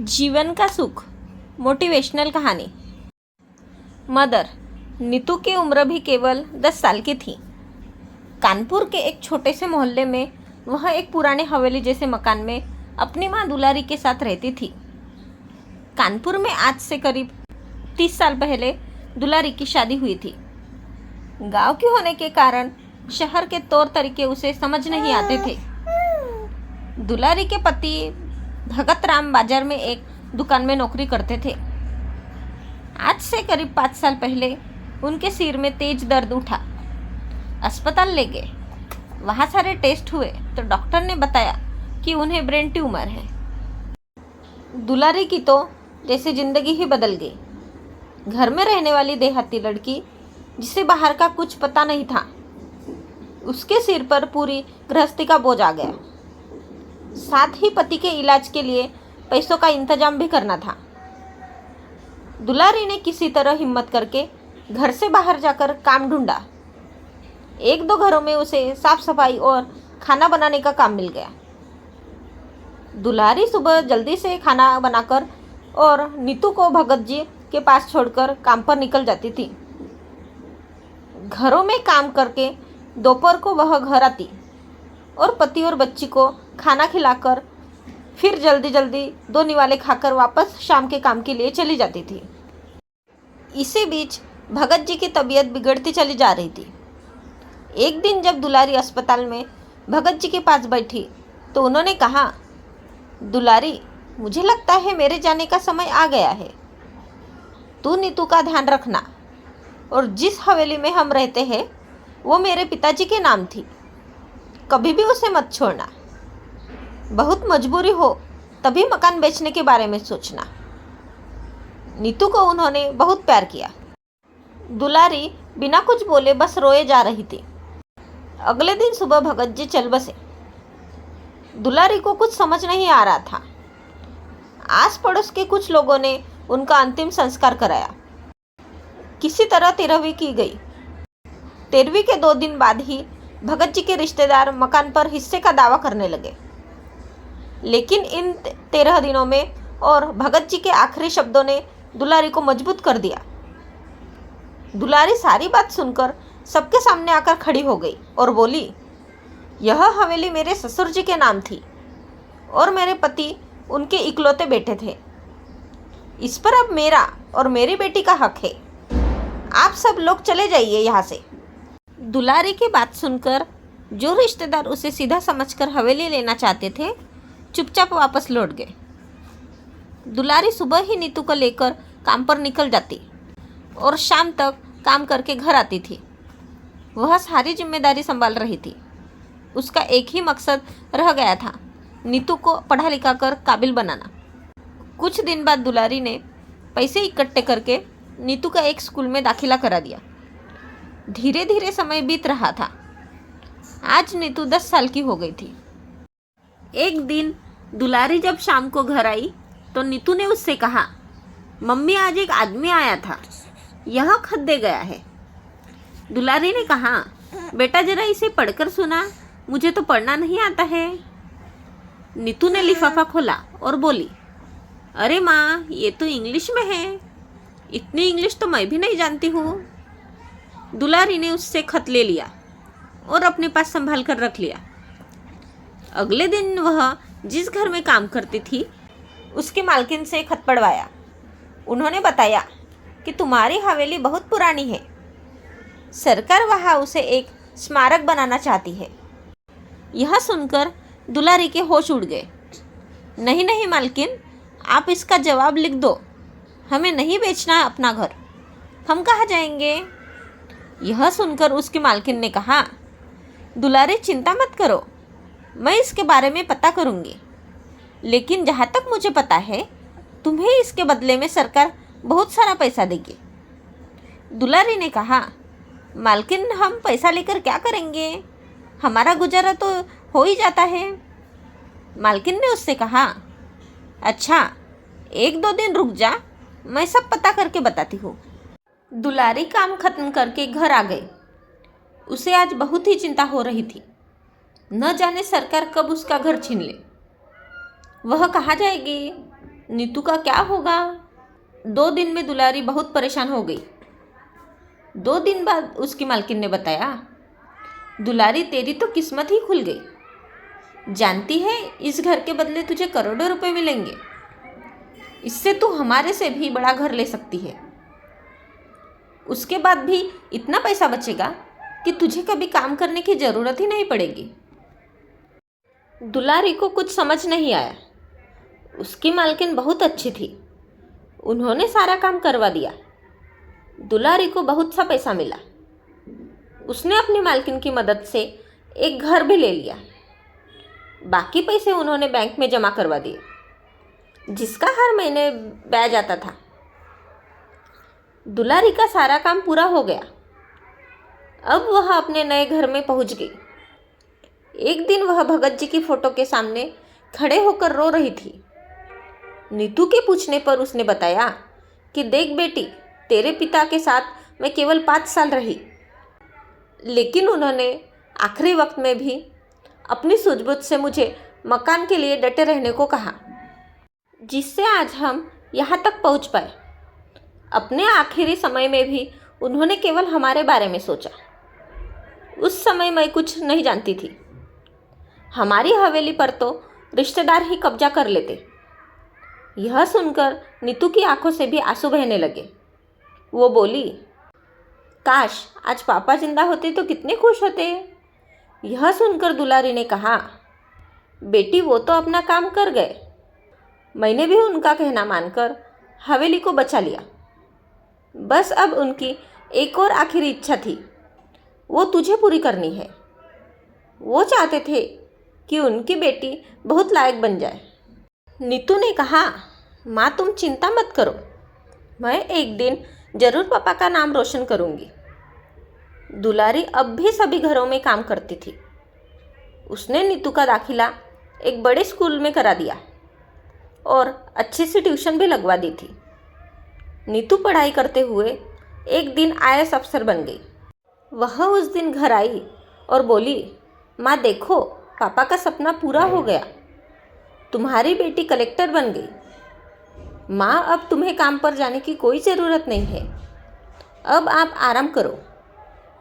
जीवन का सुख मोटिवेशनल कहानी। मदर। नीतू की उम्र भी केवल 10 साल की थी। कानपुर के एक छोटे से मोहल्ले में वह एक पुराने हवेली जैसे मकान में अपनी माँ दुलारी के साथ रहती थी। कानपुर में आज से करीब 30 साल पहले दुलारी की शादी हुई थी। गांव की होने के कारण शहर के तौर तरीके उसे समझ नहीं आते थे। दुलारी के पति भगत राम बाजार में एक दुकान में नौकरी करते थे। आज से करीब 5 साल पहले उनके सिर में तेज दर्द उठा। अस्पताल ले गए। वहाँ सारे टेस्ट हुए तो डॉक्टर ने बताया कि उन्हें ब्रेन ट्यूमर है। दुलारी की तो जैसे जिंदगी ही बदल गई। घर में रहने वाली देहाती लड़की जिसे बाहर का कुछ पता नहीं था, उसके सिर पर पूरी गृहस्थी का बोझ आ गया। साथ ही पति के इलाज के लिए पैसों का इंतजाम भी करना था। दुलारी ने किसी तरह हिम्मत करके घर से बाहर जाकर काम ढूंढा। 1-2 घरों में उसे साफ सफाई और खाना बनाने का काम मिल गया। दुलारी सुबह जल्दी से खाना बनाकर और नीतू को भगत जी के पास छोड़कर काम पर निकल जाती थी। घरों में काम करके दोपहर को वह घर आती और पति और बच्ची को खाना खिलाकर फिर जल्दी जल्दी 2 निवाले खाकर वापस शाम के काम के लिए चली जाती थी। इसी बीच भगत जी की तबीयत बिगड़ती चली जा रही थी। एक दिन जब दुलारी अस्पताल में भगत जी के पास बैठी तो उन्होंने कहा, दुलारी, मुझे लगता है मेरे जाने का समय आ गया है। तू नीतू का ध्यान रखना और जिस हवेली में हम रहते हैं वो मेरे पिताजी के नाम थी। कभी भी उसे मत छोड़ना। बहुत मजबूरी हो तभी मकान बेचने के बारे में सोचना। नीतू को उन्होंने बहुत प्यार किया। दुलारी बिना कुछ बोले बस रोए जा रही थी। अगले दिन सुबह भगत जी चल बसे। दुलारी को कुछ समझ नहीं आ रहा था। आस पड़ोस के कुछ लोगों ने उनका अंतिम संस्कार कराया। किसी तरह 13वीं की गई। 13वीं के 2 दिन बाद ही भगत जी के रिश्तेदार मकान पर हिस्से का दावा करने लगे। लेकिन इन 13 दिनों में और भगत जी के आखिरी शब्दों ने दुलारी को मजबूत कर दिया। दुलारी सारी बात सुनकर सबके सामने आकर खड़ी हो गई और बोली, यह हवेली मेरे ससुर जी के नाम थी और मेरे पति उनके इकलौते बेटे थे। इस पर अब मेरा और मेरी बेटी का हक है। आप सब लोग चले जाइए यहाँ से। दुलारी की बात सुनकर जो रिश्तेदार उसे सीधा समझकर हवेली लेना चाहते थे, चुपचाप वापस लौट गए। दुलारी सुबह ही नीतू को लेकर काम पर निकल जाती और शाम तक काम करके घर आती थी। वह सारी जिम्मेदारी संभाल रही थी। उसका एक ही मकसद रह गया था, नीतू को पढ़ा लिखा कर काबिल बनाना। कुछ दिन बाद दुलारी ने पैसे इकट्ठे करके नीतू का एक स्कूल में दाखिला करा दिया। धीरे धीरे समय बीत रहा था। आज नीतू 10 साल की हो गई थी। एक दिन दुलारी जब शाम को घर आई तो नीतू ने उससे कहा, मम्मी, आज एक आदमी आया था, यह खत दे गया है। दुलारी ने कहा, बेटा जरा इसे पढ़कर सुना, मुझे तो पढ़ना नहीं आता है। नीतू ने लिफाफा खोला और बोली, अरे माँ, ये तो इंग्लिश में है। इतनी इंग्लिश तो मैं भी नहीं जानती हूँ। दुलारी ने उससे खत ले लिया और अपने पास संभाल कर रख लिया। अगले दिन वह जिस घर में काम करती थी उसकी मालकिन से खत पढ़वाया। उन्होंने बताया कि तुम्हारी हवेली बहुत पुरानी है। सरकार वहाँ उसे एक स्मारक बनाना चाहती है। यह सुनकर दुलारी के होश उड़ गए। नहीं नहीं मालकिन, आप इसका जवाब लिख दो। हमें नहीं बेचना है अपना घर। हम कहाँ जाएंगे? यह सुनकर उसकी मालकिन ने कहा, दुलारी, चिंता मत करो, मैं इसके बारे में पता करूँगी। लेकिन जहाँ तक मुझे पता है, तुम्हें इसके बदले में सरकार बहुत सारा पैसा देगी। दुलारी ने कहा, मालकिन, हम पैसा लेकर क्या करेंगे? हमारा गुजारा तो हो ही जाता है। मालकिन ने उससे कहा, अच्छा, 1-2 दिन रुक जा, मैं सब पता करके बताती हूँ। दुलारी काम खत्म करके घर आ गई। उसे आज बहुत ही चिंता हो रही थी। न जाने सरकार कब उसका घर छीन ले। वह कहाँ जाएगी? नीतू का क्या होगा? 2 दिन में दुलारी बहुत परेशान हो गई। 2 दिन बाद उसकी मालकिन ने बताया, दुलारी तेरी तो किस्मत ही खुल गई। जानती है इस घर के बदले तुझे करोड़ों रुपए मिलेंगे। इससे तू हमारे से भी बड़ा घर ले सकती है। उसके बाद भी इतना पैसा बचेगा कि तुझे कभी काम करने की ज़रूरत ही नहीं पड़ेगी। दुलारी को कुछ समझ नहीं आया। उसकी मालकिन बहुत अच्छी थी। उन्होंने सारा काम करवा दिया। दुलारी को बहुत सा पैसा मिला। उसने अपनी मालकिन की मदद से एक घर भी ले लिया। बाकी पैसे उन्होंने बैंक में जमा करवा दिए, जिसका हर महीने ब्याज आता था। दुलारी का सारा काम पूरा हो गया। अब वह अपने नए घर में पहुंच गई। एक दिन वह भगत जी की फोटो के सामने खड़े होकर रो रही थी। नीतू के पूछने पर उसने बताया कि देख बेटी, तेरे पिता के साथ मैं केवल 5 साल रही, लेकिन उन्होंने आखिरी वक्त में भी अपनी सूझबूझ से मुझे मकान के लिए डटे रहने को कहा, जिससे आज हम यहाँ तक पहुँच पाए। अपने आखिरी समय में भी उन्होंने केवल हमारे बारे में सोचा। उस समय मैं कुछ नहीं जानती थी। हमारी हवेली पर तो रिश्तेदार ही कब्जा कर लेते। यह सुनकर नीतू की आंखों से भी आंसू बहने लगे। वो बोली, काश आज पापा जिंदा होते तो कितने खुश होते। यह सुनकर दुलारी ने कहा, बेटी वो तो अपना काम कर गए। मैंने भी उनका कहना मानकर हवेली को बचा लिया। बस अब उनकी एक और आखिरी इच्छा थी, वो तुझे पूरी करनी है। वो चाहते थे कि उनकी बेटी बहुत लायक बन जाए। नीतू ने कहा, माँ तुम चिंता मत करो, मैं एक दिन जरूर पापा का नाम रोशन करूँगी। दुलारी अब भी सभी घरों में काम करती थी। उसने नीतू का दाखिला एक बड़े स्कूल में करा दिया और अच्छी सी ट्यूशन भी लगवा दी थी। नीतू पढ़ाई करते हुए एक दिन IAS अफसर बन गई। वह उस दिन घर आई और बोली, माँ देखो, पापा का सपना पूरा हो गया। तुम्हारी बेटी कलेक्टर बन गई। माँ अब तुम्हें काम पर जाने की कोई ज़रूरत नहीं है। अब आप आराम करो।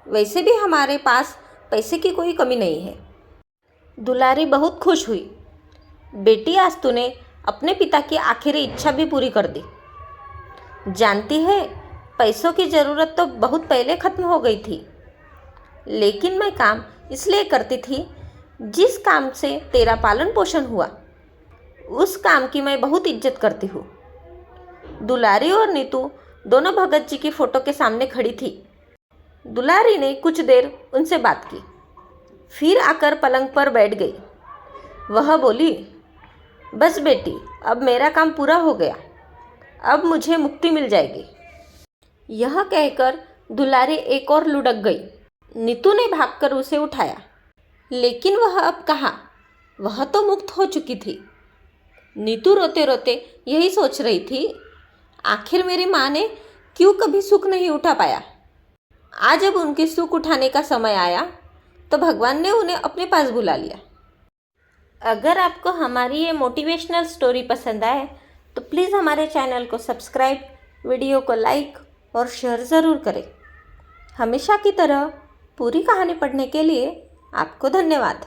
वैसे भी हमारे पास पैसे की कोई कमी नहीं है। दुलारी बहुत खुश हुई। बेटी आज तूने अपने पिता की आखिरी इच्छा भी पूरी कर दी। जानती है पैसों की ज़रूरत तो बहुत पहले ख़त्म हो गई थी, लेकिन मैं काम इसलिए करती थी जिस काम से तेरा पालन पोषण हुआ, उस काम की मैं बहुत इज्जत करती हूँ। दुलारी और नीतू दोनों भगत जी की फ़ोटो के सामने खड़ी थी। दुलारी ने कुछ देर उनसे बात की, फिर आकर पलंग पर बैठ गई। वह बोली, बस बेटी, अब मेरा काम पूरा हो गया। अब मुझे मुक्ति मिल जाएगी। यह कहकर दुलारी एक और लुढ़क गई। नीतू ने भागकर उसे उठाया, लेकिन वह अब कहाँ? वह तो मुक्त हो चुकी थी। नीतू रोते रोते यही सोच रही थी, आखिर मेरी माँ ने क्यों कभी सुख नहीं उठा पाया। आज जब उनके सुख उठाने का समय आया तो भगवान ने उन्हें अपने पास बुला लिया। अगर आपको हमारी ये मोटिवेशनल स्टोरी पसंद आए तो प्लीज़ हमारे चैनल को सब्सक्राइब, वीडियो को लाइक और शेयर ज़रूर करें। हमेशा की तरह पूरी कहानी पढ़ने के लिए आपको धन्यवाद।